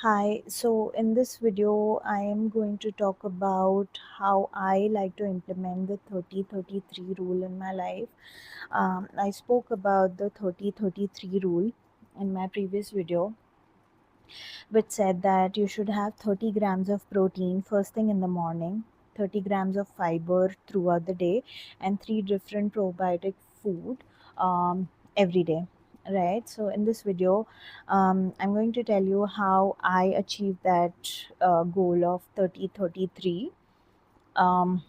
Hi, so in this video, I am going to talk about how I like to implement the 30-33 rule in my life. I spoke about the 30-33 rule in my previous video, which said that you should have 30 grams of protein first thing in the morning, 30 grams of fiber throughout the day, and three different probiotic food every day. Right. So in this video, I'm going to tell you how I achieved that goal of 30-33. Um,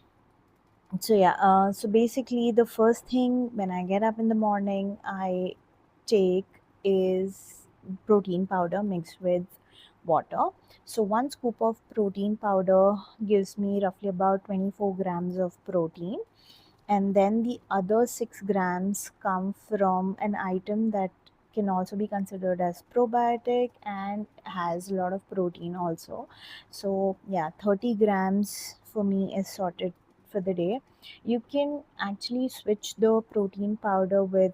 so basically, the first thing when I get up in the morning, I take is protein powder mixed with water. So one scoop of protein powder gives me roughly about 24 grams of protein, and then the other 6 grams come from an item that can also be considered as probiotic and has a lot of protein also. So yeah, 30 grams for me is sorted for the day. You can actually switch the protein powder with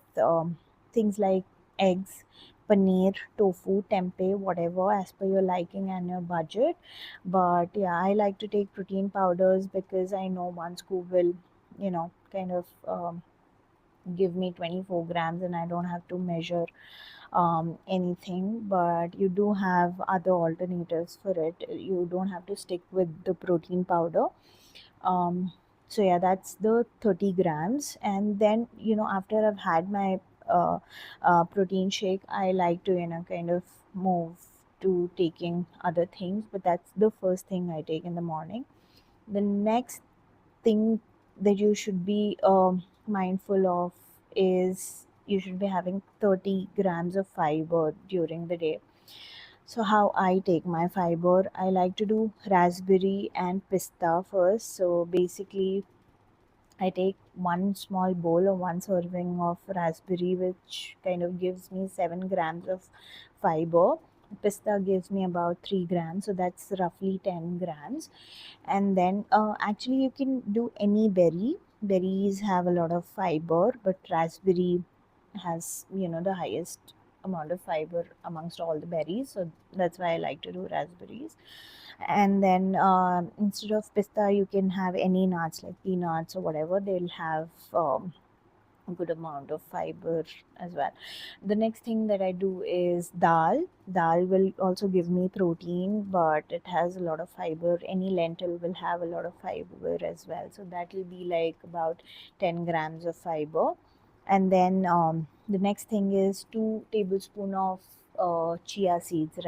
things like eggs, paneer, tofu, tempeh, whatever as per your liking and your budget. But yeah, I like to take protein powders because I know one scoop will kind of give me 24 grams and I don't have to measure anything. But you do have other alternatives for it. You don't have to stick with the protein powder. So yeah, that's the 30 grams. And then after I've had my protein shake, I like to kind of move to taking other things, but that's the first thing I take in the morning. The next thing that you should be mindful of is you should be having 30 grams of fiber during the day. So how I take my fiber, I like to do raspberry and pista first. So basically, I take one small bowl or one serving of raspberry, which kind of gives me 7 grams of fiber. Pista gives me about 3 grams, so that's roughly 10 grams. And then actually, you can do any berry. Berries have a lot of fiber, but raspberry has the highest amount of fiber amongst all the berries, so that's why I like to do raspberries. And then instead of pista, you can have any nuts like peanuts or whatever. They'll have a good amount of fiber as well. The next thing that I do is dal will also give me protein, but it has a lot of fiber. Any lentil will have a lot of fiber as well, so that will be like about 10 grams of fiber. And then the next thing is 2 tablespoon of chia seeds,